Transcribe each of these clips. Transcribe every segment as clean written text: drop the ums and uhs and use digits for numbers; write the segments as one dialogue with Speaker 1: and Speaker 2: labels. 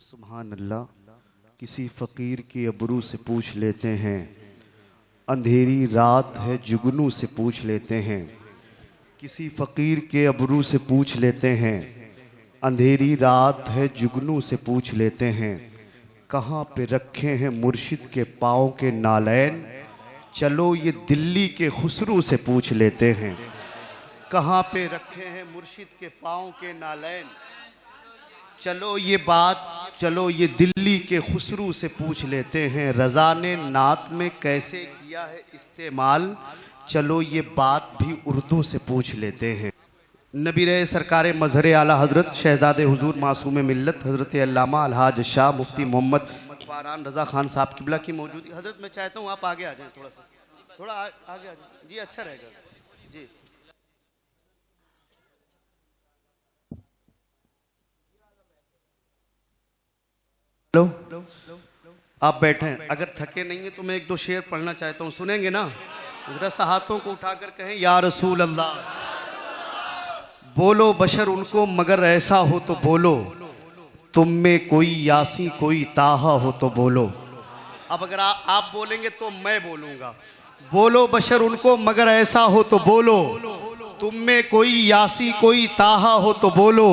Speaker 1: सुभान अल्लाह। किसी फ़कीर की अबरू से पूछ लेते हैं, अंधेरी रात है जुगनू से पूछ लेते हैं। किसी फ़कीर के अबरू से पूछ लेते हैं, अंधेरी रात है जुगनू से पूछ लेते हैं। कहाँ पे रखे हैं मुर्शिद के पाँव के नालैन, चलो ये दिल्ली के खुसरू से पूछ लेते हैं। कहाँ पे रखे हैं मुर्शिद के पाँव के नालैन, चलो ये दिल्ली के खुसरू से पूछ लेते हैं। रज़ा ने नात में कैसे किया है इस्तेमाल, चलो ये बात भी उर्दू से पूछ लेते हैं। नबी रहे सरकार मज़हर आला हज़रत शहज़ादे हुज़ूर मासूम मिल्लत हज़रत अल्लामा अलहाज शाह मुफ्ती मोहम्मद फ़ारान रज़ा ख़ान साहब किबला की मौजूदगी। हज़रत मैं चाहता हूँ आप आगे आ जाएं, थोड़ा आगे आ जाएं जी, अच्छा रहेगा जी। हेलो, आप बैठें, अगर थके नहीं हैं तो मैं एक दो शेर पढ़ना चाहता हूँ, सुनेंगे ना? ज़रा सा हाथों को उठाकर कहें, या रसूल अल्लाह। बोलो बशर उनको मगर ऐसा हो तो बोलो, तुम में कोई यासी कोई ताहा हो तो बोलो। अब अगर आप बोलेंगे तो मैं बोलूँगा। बोलो बशर उनको मगर ऐसा हो तो बोलो, तुम में कोई यासी कोई ताहा हो तो बोलो।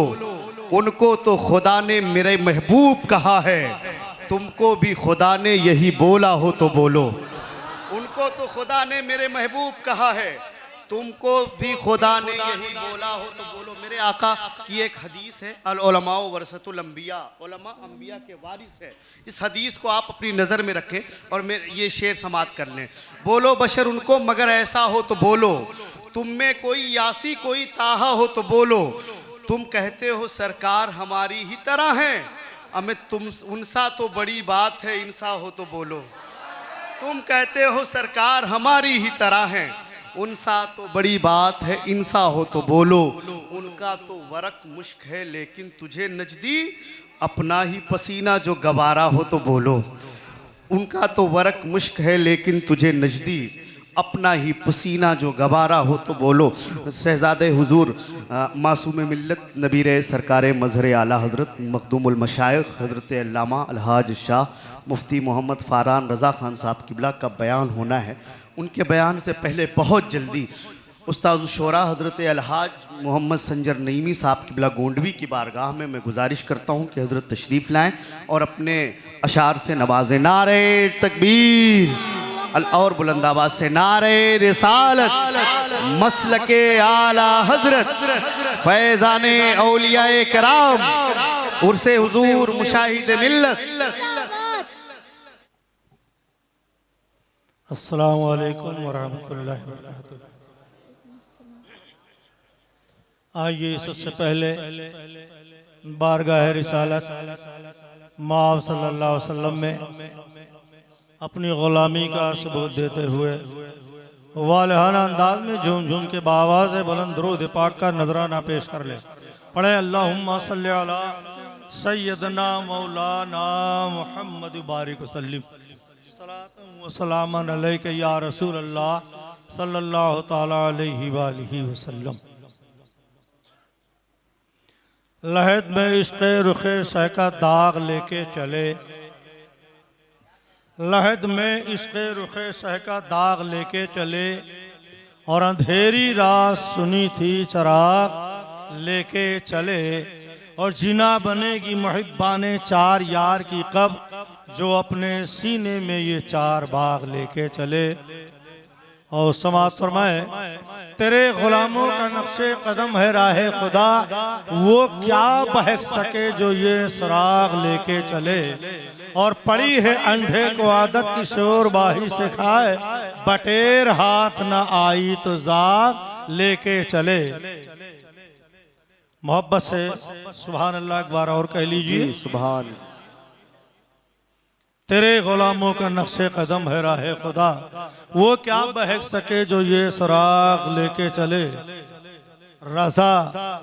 Speaker 1: उनको तो खुदा ने मेरे महबूब कहा है, तुमको भी खुदा ने यही बोला हो तो बोलो। उनको तो खुदा ने मेरे महबूब कहा है, तुमको भी खुदा ने यही बोला हो तो बोलो। मेरे आका की एक हदीस है, अल उलमा वरसतुल अंबिया, उलमा अंबिया के वारिस है। इस हदीस को आप अपनी नज़र में रखें और ये शेर समात कर लें। बोलो बशर उनको मगर ऐसा हो तो बोलो, तुम में कोई यासी कोई ताहा हो तो बोलो। तुम कहते हो सरकार हमारी ही तरह हैं, हमें तुम उनसा तो बड़ी बात है इनसा हो तो बोलो। तुम कहते हो सरकार हमारी ही तरह हैं, उनसा तो बड़ी बात है इनसा हो तो बोलो। उनका तो वरक मुश्क है लेकिन तुझे नजदी, अपना ही पसीना जो गवारा हो तो बोलो। उनका तो वरक मुश्क है लेकिन तुझे नजदी, अपना ही पसीना जो गवारा हो तो बोलो। शहज़ादे हुज़ूर मासूम मिल्लत नबी रहे सरकार मज़हर आला हज़रत मखदूमुल मशाइख़ हज़रत अल्लामा अलहाज शाह मुफ्ती मोहम्मद फ़ारान रज़ा ख़ान साहब किबला का बयान होना है। उनके बयान से पहले बहुत जल्दी उस्ताद शुरा हज़रत अलहाज मोहम्मद संजर नईमी साहब किबला गोंडवी की बारगाह में मैं गुजारिश करता हूँ कि हज़रत तशरीफ़ लाएँ और अपने अशार से नवाज़ें। नारे तकबीर और बुलंदाबाद से नारे रिसालत, मसलके आला हज़रत फैज़ाने औलियाए कराम उर्से हुज़ूर मुशाहिद मिल्लत।
Speaker 2: अस्सलामु अलैकुम वरहमतुल्लाहि वबरकातुहू। आइए सबसे पहले बारगाह रिसालत माव सल्लल्लाहु अलैहि वसल्लम में अपनी ग़ुलामी का सबूत देते हुए वालहाना अंदाज में झूम झूम के बावाज़ बुलंद दुरूद पाक का नजराना पेश कर ले। पढ़े अल्लाहुम्मा सल्ली अला सय्यदना मौलाना मुहम्मद बारिक वसल्लिम सलातन व सलामन अलैका या रसूल अल्लाह सल्लल्लाहु तआला अलैहि वालिहि वसल्लम। लहद में इश्क़े रुखे सह का दाग लेके चले, लहद में इश्क़े रुखे सह का दाग लेके चले, और अंधेरी रात सुनी थी चराग लेके चले। और जिना बनेगी मुहिब्बाने चार यार की कब, जो अपने सीने में ये चार बाग लेके चले। और समात फरमाए, तेरे गुलामों का नक्शे कदम है राहे खुदा, वो क्या बहक सके जो ये सराग लेके चले। और पड़ी है अंधे को आदत की शोर बाही से खाए, बटेर हाथ न आई तो जाग लेके चले। मोहब्बत से सुभान अल्लाह एक बार और कह लीजिए,
Speaker 1: सुभान।
Speaker 2: तेरे गुलामों का नक्शे कदम है राहे खुदा, वो क्या बहक सके जो ये सराग लेके चले। रज़ा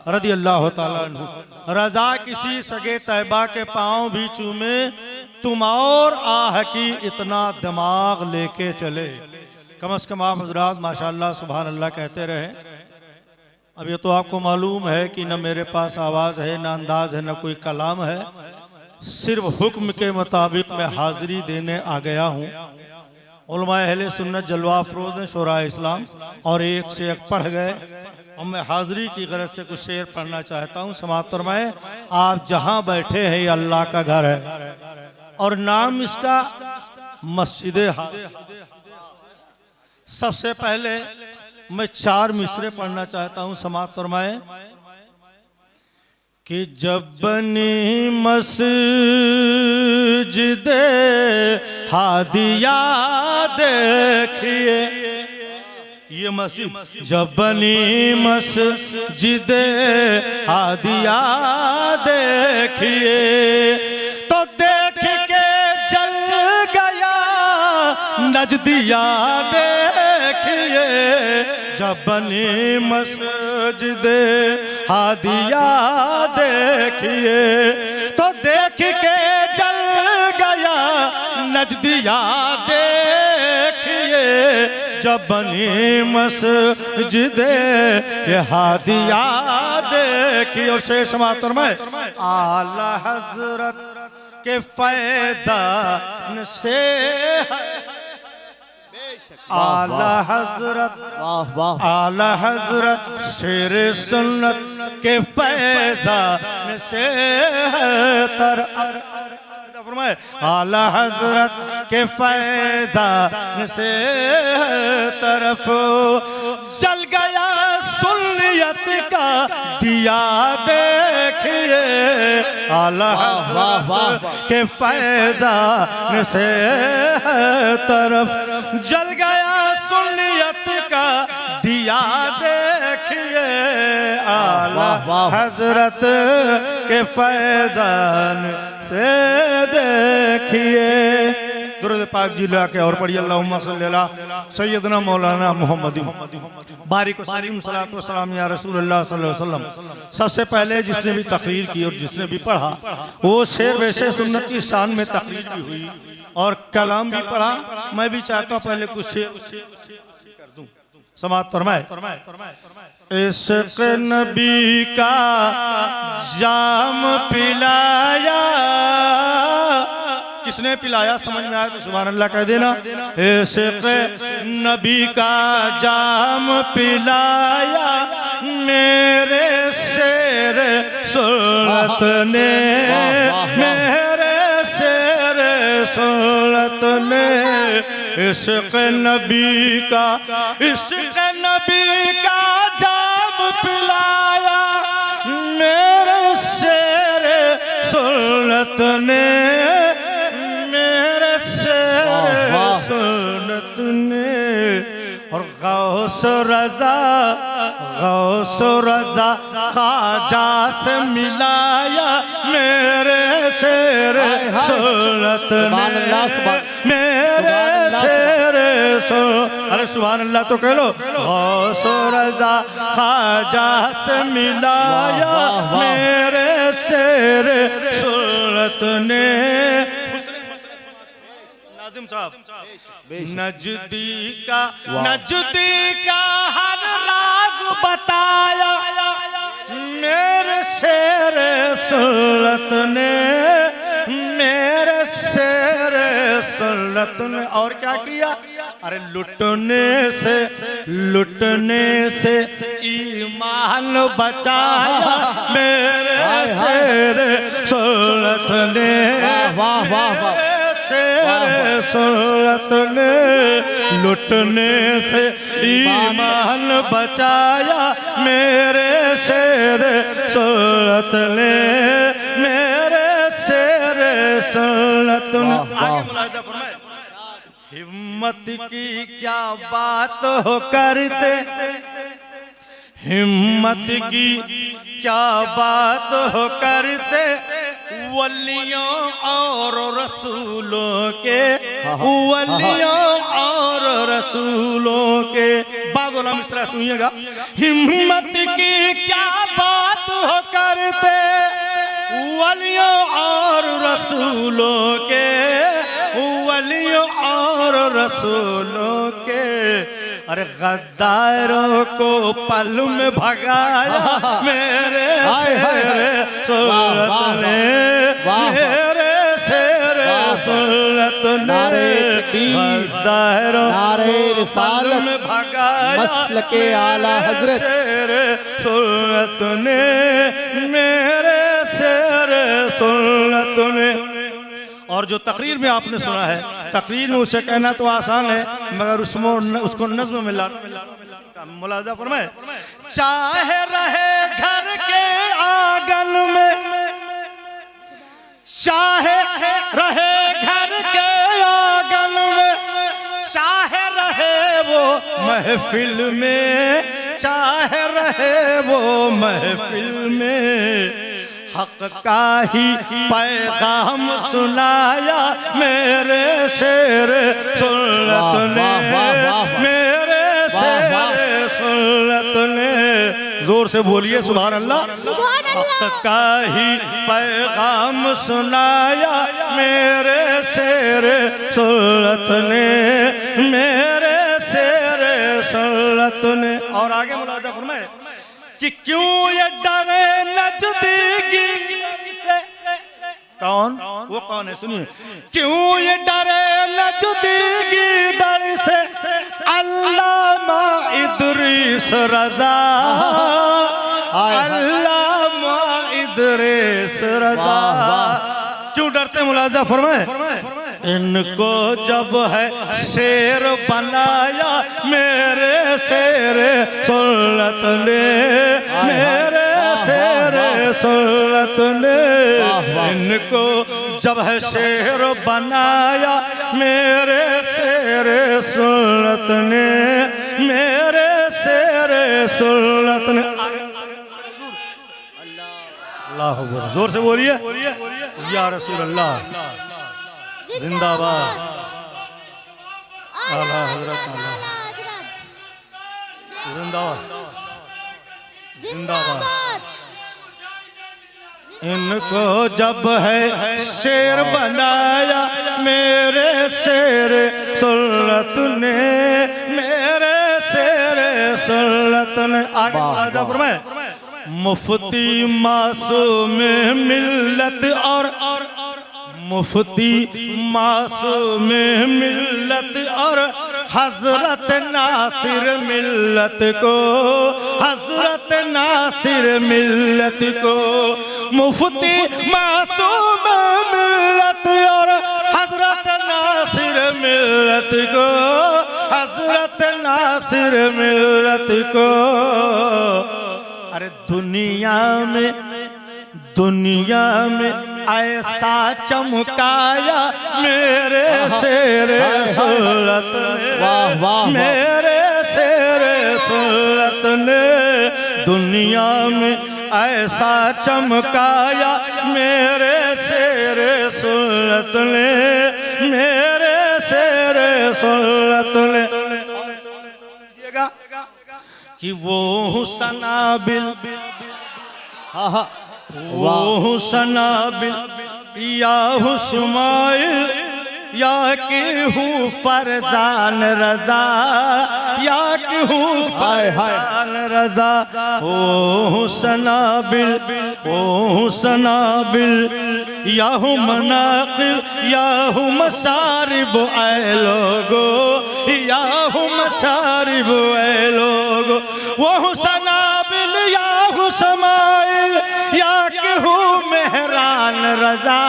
Speaker 2: रज़ी अल्लाह ताला अन्हु, रज़ा किसी सगे तैबा के पाँव भी चूमे, तुम और आह की इतना दिमाग लेके चले। कम से कम आप हज़रात माशाअल्लाह सुभान अल्लाह कहते रहे। अब ये तो आपको मालूम है कि न मेरे पास आवाज़ है, न अंदाज है, न कोई कलाम है, सिर्फ हुक्म के मुताबिक मैं हाजिरी देने आ गया हूँ। उलमा अहले सुन्नत जलवा अफरोज ने शोरा इस्लाम और एक से एक पढ़ गए और मैं हाजिरी की गरज से कुछ शेर पढ़ना चाहता हूँ। समाअत फरमाए। आप जहाँ बैठे हैं ये अल्लाह का घर है और नाम इसका मस्जिद है। सबसे पहले मैं 4 मिसरे पढ़ना चाहता हूँ। समाअत फरमाए कि जब बनी मस्जिद हादिया देखिए, ये मस्जिद जब बनी मस्जिद हादिया देखिए तो देख के जल गया नजदिया देखिए। जब बनी मस्जिद हादिया देखिए तो देख के जल गया नजदिया देखिए। जब बनी मस्जिद हादिया देखिए। और शेष मातर में आला हजरत के फैजान से आला हजरत आला हजरत शेर सुन्नत के फैजान से तर आला हजरत के फैजान से तरफ जल गया सुन्नियत का दिया देखिए। आला हजरत के फैजान से तरफ जल गया सुन्नियत का दिया देखिए। आला हजरत के फैजान से देखिए। दुरूद पाक जी लाके और पढ़िए अल्लाहुम्मा सल्ली अला सय्यदना मौलाना मुहम्मद बारिक वसल्लम सलातो सलाम या रसूलुल्लाह सल्लल्लाहु अलैहि वसल्लम। सबसे पहले जिसने भी तकरीर की और जिसने भी पढ़ा वो शेर वैसे सुन्नत की शान में तकरीर भी हुई और कलाम भी पढ़ा। मैं भी चाहता हूँ पहले कुछ शेर कर दूं। समाअत फरमाए। इश्क़ नबी का जाम पिलाया, किसने पिलाया समझ में आया तो सुभान अल्लाह कह देना। इश्क़ नबी का जाम पिलाया मेरे शेर सुन्नत ने, मेरे शेर सुन्नत ने। इश्क़ नबी का इश्क़ नबी का जाम पिलाया मेरे शेर सुन्नत ने, मेरे शेर सुन्नत ने। और गौस रज़ा ख्वाजा से मिलाया मेरे शेर सुन्नत ने, मेरे शेर अरे सुभान अल्लाह तो कह लो। गौस रज़ा ख्वाजा से मिलाया मेरे शेर सुन्नत ने। नजदी का हर राज बताया मेरे शेर सुन्नत ने, मेरे शेर सुन्नत ने। और क्या किया? अरे लुटने से ईमान बचाया मेरे शेर सुन्नत ने, शेर सुन्नत ने। लुटने से ईमान बचाया मेरे शेर सुन्नत ने, मेरे शेर सुन्नत ने। हिम्मत की क्या बात हो करते, हिम्मत की क्या बात हो करते वलियों और रसूलों के, वलियों और रसूलों के। बाद वाला मिसरा सुनिएगा। हिम्मत की क्या बात हो करते वलियों और रसूलों के, वलियों और रसूलों के। अरे गद्दारों को पल में भगाया मेरे शेर सुन्नत ने, मेरे
Speaker 1: तकबीर,
Speaker 2: दायरों
Speaker 1: नारे रिसालत,
Speaker 2: में भगाया
Speaker 1: मसलके आला हजरत।
Speaker 2: शेर सुन्नत ने, मेरे शेर सुन्नत ने। और जो तकरीर में आपने सुना है, तकरीर में उसे कहना तो आसान है, मगर उसमें उसको नज़्म में मुलाजा फरमाए। चाहे रहे घर के आंगन में, चाहे रहे घर के आंगन में, चाहे रहे वो महफिल में, चाहे रहे वो महफिल में, हक का ही पैगाम सुनाया मेरे शेर सुन्नत ने, मेरे शेर सुन्नत ने। जोर से बोलिए सुभान अल्लाह। हक का ही पैगाम सुनाया मेरे शेर सुन्नत ने, मेरे शेर सुन्नत ने। और आगे मुलाजा फरमाए कि क्यों ये डरे नजदीकी से। कौन वो कौन है सुनिए। क्यों ये डरे नजदीकी दर से, अल्लामा इदरीस रजा, अल्लामा इदरीस रजा। क्यों डरते मुलाजा फरमाए। इनको जब है शेर बनाया मेरे शेर सुन्नत ने, मेरे शेर सुन्नत ने। इनको जब है शेर बनाया मेरे शेर सुन्नत ने, मेरे शेर सुन्नत ने। अल्लाह अकबर, जोर से बोलिए या रसूल अल्लाह जिंदाबाद। आला हजरत जिंदाबाद जिंदाबाद। इनको जब है शेर बनाया मेरे शेर सुन्नत ने, मेरे शेर सुन्नत ने। आगे फरमाए मुफ्ती मासूम मिल्लत और मुफ्ती मासूम मिल्लत और हजरत नासिर मिल्लत को, हजरत नासिर मिल्लत को। मुफ्ती मासूम मिल्लत और हजरत नासिर मिल्लत को, हजरत नासिर मिल्लत को। अरे दुनिया में ऐसा चमकाया मेरे शेर सुन्नत ने, मेरे शेर सुन्नत ने। दुनिया में ऐसा चमकाया मेरे शेर सुन्नत ने, मेरे शेर सुन्नत ने। कि वो हुस्नाबिल, वो हुस्नाबिल या हुस्माइल, या कि हूँ फरजान रजा, या कि हूँ फरजान रजा। ओ हुस्नाबिल, ओ हुस्नाबिल, या हूँ मनाकिल, या हूँ मसारिब ऐ लोगो, या हूँ मसारिब ऐ लोगो। वो हुस्नाबिल या हुस्माइल, या कि हूँ मेहरान रजा,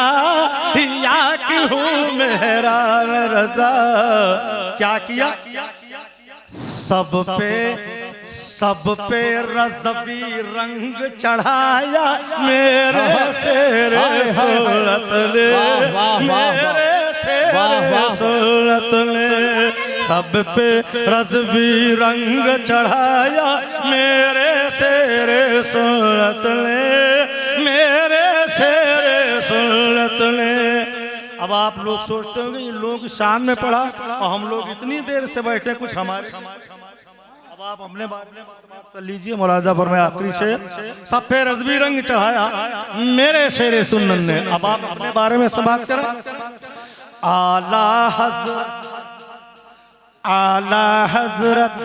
Speaker 2: या कि हूँ मेहरान रजा। क्या किया? सब पे रज़वी रंग चढ़ाया मेरे शेर सुन्नत ने, मेरे शेर सुन्नत ने। सब पे रज़वी रंग चढ़ाया मेरे शेर सुन्नत ने, मेरे शेर सुन्नत ने। अब आप लोग सोचते होंगे इन लोगों की शान में पड़ा और हम लोग इतनी देर से बैठे कुछ हमारे। अब आप अपने बात कर लीजिए। मुलाजा फरमाया आखिरी शेर, सब पे रज़वी रंग चढ़ाया मेरे शेर सुन्नत ने। अब आप अपने बारे में सब बात करें। आला हजरत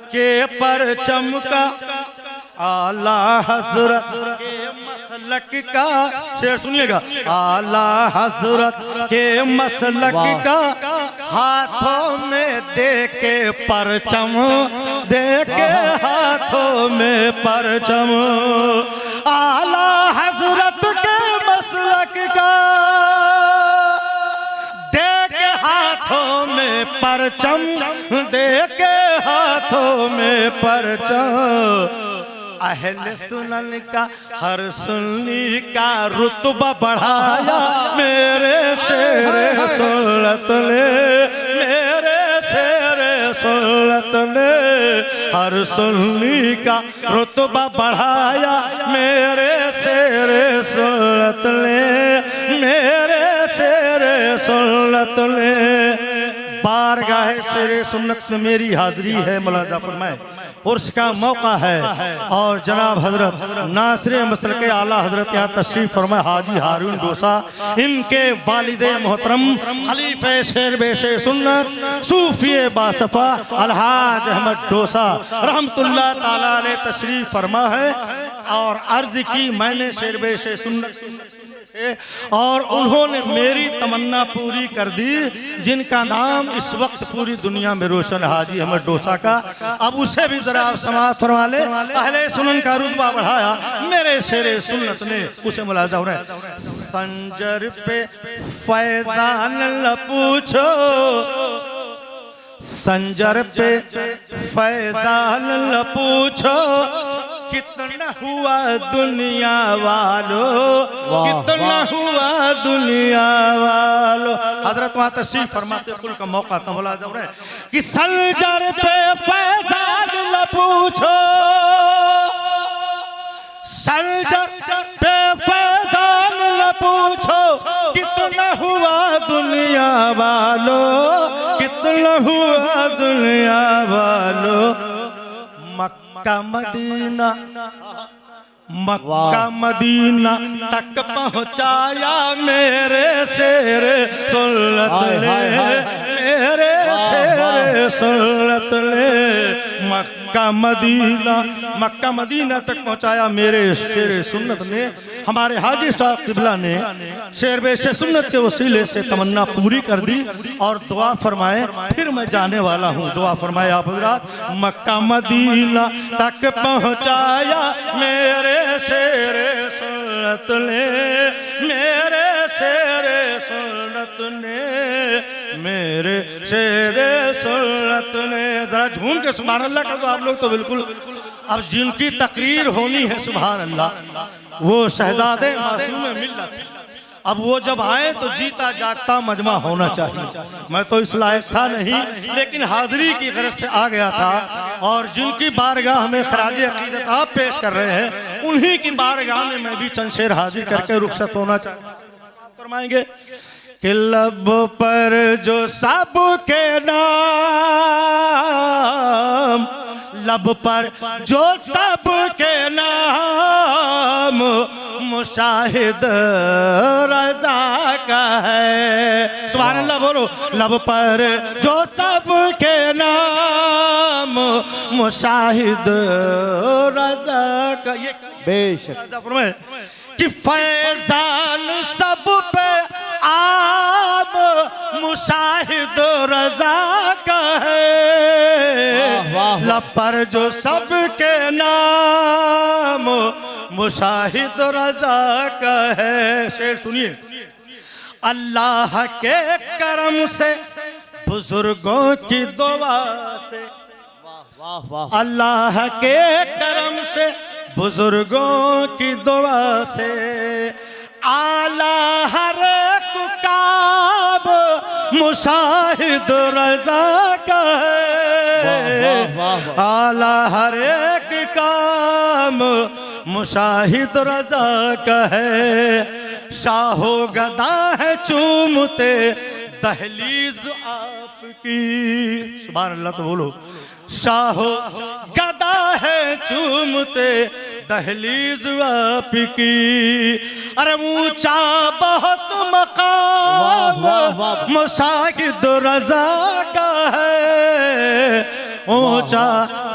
Speaker 2: के परचम का, आला हजरत के मसलक का शेर सुनिएगा। आला हजरत के मसलक का हाथों में दे के परचम, दे के हाथों में परचम, आला हजरत के मसलक का दे के हाथों में परचम, दे के हाथों में परचम। अहले सुनन का हर सुन्नी का रुतबा बढ़ाया मेरे शेरे सुन्नत ने, मेरे शेरे सुन्नत ने हर सुन्नी का रुतबा बढ़ाया मेरे शेरे सुन्नत ने, मेरे शेरे सुन्नत ने। बारगाह शेरे सुन्नत में मेरी हाजिरी है मुलाजा फरमाए और उसका मौका है। और जनाब हजरत नासिर मसलक आला हजरत यहाँ तशरीफ फरमाए हाजी हारून डोसा, इनके वालिदे मोहतरम खलीफे शेर सुन्नत सूफी बासफा अलहाज अहमद डोसा रहमतुल्लाह ताला अलैह तशरीफ फरमा है। और अर्ज की मैंने शेर सुन्नत से और उन्होंने मेरी तमन्ना पूरी कर दी, जिनका नाम इस वक्त पूरी दुनिया में रोशन हाजी अहमद डोसा का। अब उसे भी जरा समाज फरमा ले, अहले सुनन का रुतबा बढ़ाया मेरे शेरे सुन्नत ने, उसे मुलाजा हो रहा है। संजर पे फैजान ल पूछो, संजर पे फैजान ल पूछो, कितना हुआ दुनिया वालों, कितना हुआ दुनिया वालों। हजरत वहाँ तशरीफ फरमाते कुल का मौका था मुलाजा हो रहा है कि संजर पे फैजान ल पूछो, संजर पे फैजान ल पूछो, कितना हुआ दुनिया वालों, कितना हुआ दुनिया वालों। मक्का मदीना, मक्का मदीना तक पहुँचाया मेरे शेरे सुन्नत ने, मेरे शेरे सुन्नत ने। मक्का मदीना, मक्का मदीना तक पहुँचाया मेरे शेरे सुन्नत ने। हमारे हाजी साहब किबला ने शेर बेशे सुन्नत के वसीले से तमन्ना पूरी कर दी और दुआ फरमाए, फिर मैं जाने वाला हूँ। दुआ फरमाए आप हज़रात, मक्का मदीना तक पहुँचाया मेरे शेरे सुन्नत ने, मेरे शेरे सुन्नत ने, मेरे शेरे सुन्नत ने। जरा झूम के सुभान अल्लाह कर दो आप लोग तो बिल्कुल। अब जिनकी तकरीर होनी है सुभान अल्लाह, वो शहजादे मासूम मिल्लत, अब वो जब आए तो जीता जागता मजमा होना चाहिए। मैं तो इस लायक था नहीं, लेकिन हाजिरी की गरज से आ गया था। और जिनकी बारगाह में खराज अकीदत आप पेश कर रहे हैं, उन्हीं की बारगाह में मैं भी चंद शेर हाजिर करके रुखसत होना फरमाएंगे कि लब पर जो सबके नाम, लब पर जो सबके नाम, मुशाहिद रज़ा का है। सुभान अल्लाह बोलो। लब पर जो सबके नाम, मुशाहिद रज़ा का। ये बेशक कि फैजान सब पे आम, मुशाहिद रज़ा का है। लब पर जो सबके नाम, मुशाहिद रज़ा का है। शेर सुनिए। अल्लाह के करम से, बुजुर्गों की दुआ से, अल्लाह के करम से, बुजुर्गों की दुआ से, आला हर काम मुशाहिद रज़ा का है। आला हर एक काम मुशाहिद रज़ा का है। शाहो गदा है चूमते दहलीज आपकी। सुभान अल्लाह तो बोलो। शाहो गदा है चूमते दहलीज आपकी। अरे ऊंचा बहुत मकाम मुशाहिद रज़ा का है। ऊंचा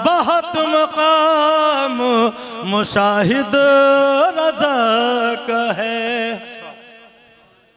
Speaker 2: बहुत मकाम मुशाहिद रज़ा का है।